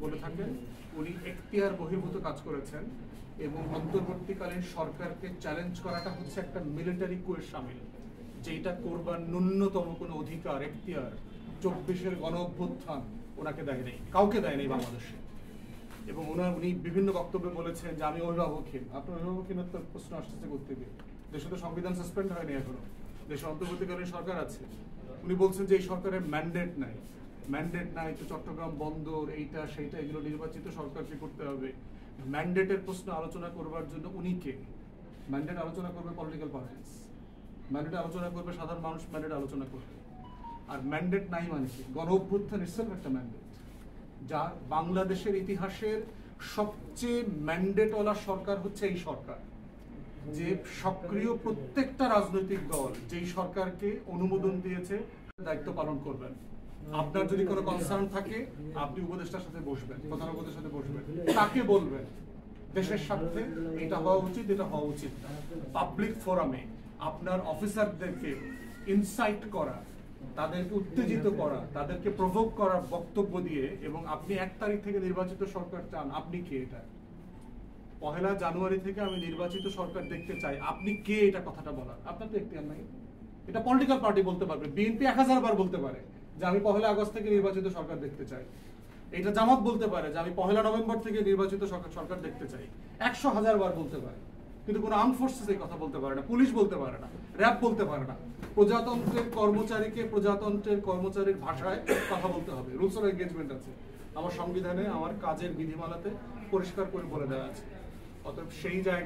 বলে থাকেন উনি এখতিয়ার বহির্ভূত কাজ করেছেন এবং অন্তর্বর্তীকালীন সরকারকে চ্যালেঞ্জ করাটা হচ্ছে একটা মিলিটারি কুয়ের শামিল, যেটা করবার ন্যূনতম কোনো অধিকার এখতিয়ার 24-এর গণ অভ্যুত্থান ওনাকে দেয় নেই, কাউকে দেয় নেই বাংলাদেশে। এবং উনি বিভিন্ন বক্তব্যে বলেছেন যে আমি অভিভাবকহীন। আপনার অভিভাবকহীনতার প্রশ্ন আসতেছে কোত্থেকে? দেশে তো সংবিধান সাসপেন্ড হয়নি এখনো, দেশে অন্তর্বর্তীকালীন সরকার আছে। উনি বলছেন যে এই সরকারের ম্যান্ডেট নাই তো চট্টগ্রাম বন্দর এইটা সেইটা এগুলো নির্বাচিত সরকারকে করতে হবে। ম্যান্ডেটের প্রশ্ন আলোচনা করবার জন্য উনি কে? ম্যান্ডেট আলোচনা করবে পলিটিক্যাল পার্টিস, ম্যান্ডেট আলোচনা করবে সাধারণ মানুষ, ম্যান্ডেট আলোচনা করবে। আর ম্যান্ডেট নাই মানে কি? গণ অভ্যুত্থান ইটসেলফ একটা ম্যান্ডেট, যা বাংলাদেশের ইতিহাসের সবচেয়ে ম্যান্ডেটওয়ালা সরকার হচ্ছে এই সরকার, যে সক্রিয় প্রত্যেকটা রাজনৈতিক দল যেই সরকারকে অনুমোদন দিয়েছে দায়িত্ব পালন করবেন। আপনার যদি কোনো কনসার্ন থাকে আপনি উপদেষ্টার সাথে বসবেন, প্রধান উপদেষ্টার সাথে বসবেন, তাকে বলবেন দেশের স্বার্থে এটা হওয়া উচিত, এটা হওয়া উচিত না। পাবলিক ফোরামে আপনার অফিসারদেরকে ইনসাইট করা, তাদেরকে উত্তেজিত করা, তাদেরকে প্রভোক করার বক্তব্য দিয়ে, এবং আপনি 1 তারিখ থেকে নির্বাচিত সরকার চান, আপনি কে? এটা 1 জানুয়ারি থেকে আমি নির্বাচিত সরকার দেখতে চাই, আপনি কে এটা কথাটা বলার? আপনার তো এখতিয়ার নাই। এটা পলিটিক্যাল পার্টি বলতে পারবে, বিএনপি 1000 বার বলতে পারে যে আমি 1 আগস্ট থেকে নির্বাচিত সরকার দেখতে চাই। এটা জামাত বলতে পারে যে আমি 1 নভেম্বর থেকে নির্বাচিত সরকার দেখতে চাই। 100,000 বার বলতে পারে, কিন্তু কোনো আর্ম ফোর্সেস এই কথা বলতে পারে না, পুলিশ বলতে পারে না, র্যাব বলতে পারে না। প্রজাতন্ত্রের কর্মচারীকে প্রজাতন্ত্রের কর্মচারীর ভাষায় কথা বলতে হবে। রুলস অফ এনগেজমেন্ট আছে আমার সংবিধানে, আমার কাজের বিধিমালাতে পরিষ্কার করে বলে দেওয়া আছে। অতএব সেই জায়গায়